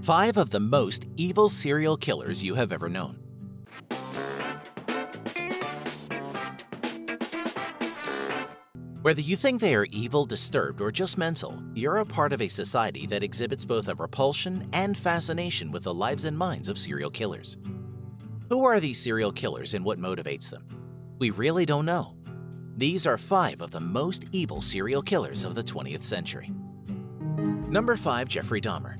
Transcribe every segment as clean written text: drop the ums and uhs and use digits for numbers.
5 of the most evil serial killers you have ever known. Whether you think they are evil, disturbed, or just mental, you're a part of a society that exhibits both a repulsion and fascination with the lives and minds of serial killers. Who are these serial killers and what motivates them? We really don't know. These are 5 of the most evil serial killers of the 20th century. Number 5. Jeffrey Dahmer.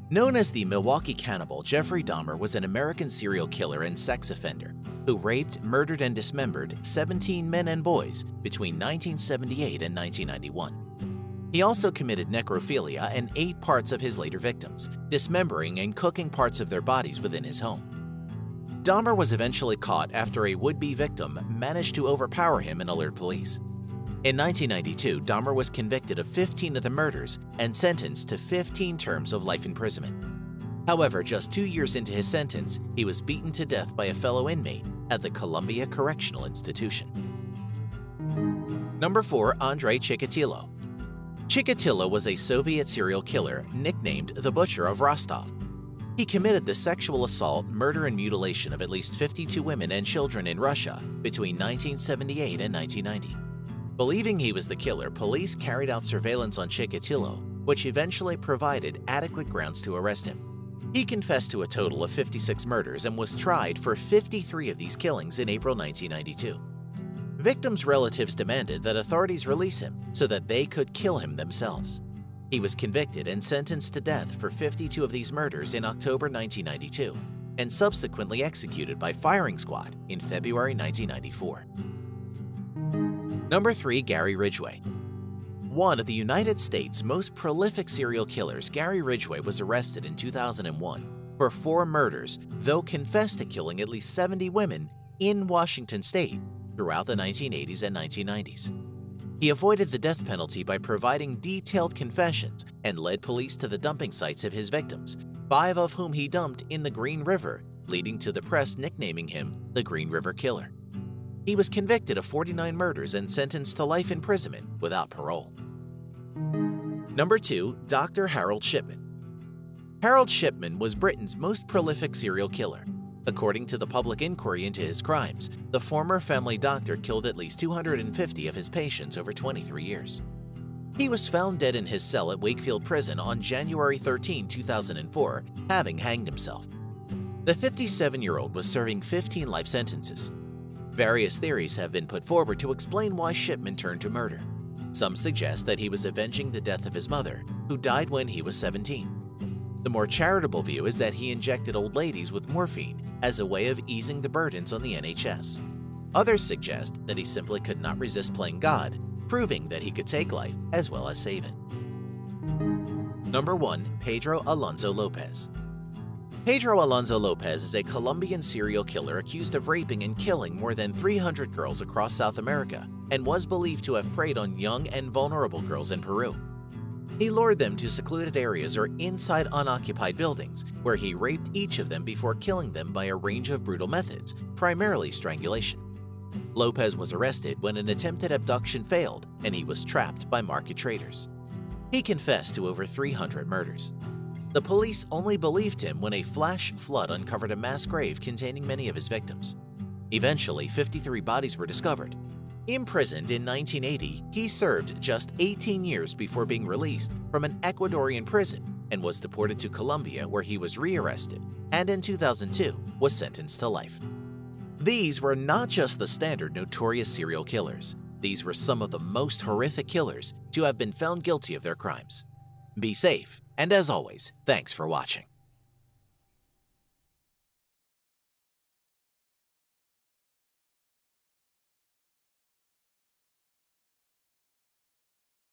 Known as the Milwaukee Cannibal, Jeffrey Dahmer was an American serial killer and sex offender who raped, murdered, and dismembered 17 men and boys between 1978 and 1991. He also committed necrophilia and ate parts of his later victims, dismembering and cooking parts of their bodies within his home. Dahmer was eventually caught after a would-be victim managed to overpower him and alert police. In 1992, Dahmer was convicted of 15 of the murders and sentenced to 15 terms of life imprisonment. However, just 2 years into his sentence, he was beaten to death by a fellow inmate at the Columbia Correctional Institution. Number 4. Andrei Chikatilo. Chikatilo was a Soviet serial killer nicknamed the Butcher of Rostov. He committed the sexual assault, murder, and mutilation of at least 52 women and children in Russia between 1978 and 1990. Believing he was the killer, police carried out surveillance on Chikatilo, which eventually provided adequate grounds to arrest him. He confessed to a total of 56 murders and was tried for 53 of these killings in April 1992. Victims' relatives demanded that authorities release him so that they could kill him themselves. He was convicted and sentenced to death for 52 of these murders in October 1992 and subsequently executed by firing squad in February 1994. Number 3. Gary Ridgway. One of the United States' most prolific serial killers, Gary Ridgway was arrested in 2001 for 4 murders, though confessed to killing at least 70 women in Washington state throughout the 1980s and 1990s. He avoided the death penalty by providing detailed confessions and led police to the dumping sites of his victims, 5 of whom he dumped in the Green River, leading to the press nicknaming him the Green River Killer. He was convicted of 49 murders and sentenced to life imprisonment without parole. Number 2. Dr. Harold Shipman. Harold Shipman was Britain's most prolific serial killer. According to the public inquiry into his crimes, the former family doctor killed at least 250 of his patients over 23 years. He was found dead in his cell at Wakefield Prison on January 13, 2004, having hanged himself. The 57-year-old was serving 15 life sentences. Various theories have been put forward to explain why Shipman turned to murder. Some suggest that he was avenging the death of his mother, who died when he was 17. The more charitable view is that he injected old ladies with morphine as a way of easing the burdens on the NHS. Others suggest that he simply could not resist playing God, proving that he could take life as well as save it. Number 1. Pedro Alonso Lopez. Pedro Alonso Lopez is a Colombian serial killer accused of raping and killing more than 300 girls across South America and was believed to have preyed on young and vulnerable girls in Peru. He lured them to secluded areas or inside unoccupied buildings, where he raped each of them before killing them by a range of brutal methods, primarily strangulation. Lopez was arrested when an attempted abduction failed and he was trapped by market traders. He confessed to over 300 murders. The police only believed him when a flash flood uncovered a mass grave containing many of his victims. Eventually, 53 bodies were discovered. Imprisoned in 1980, he served just 18 years before being released from an Ecuadorian prison and was deported to Colombia, where he was rearrested and in 2002 was sentenced to life. These were not just the standard notorious serial killers. These were some of the most horrific killers to have been found guilty of their crimes. Be safe, and as always, thanks for watching.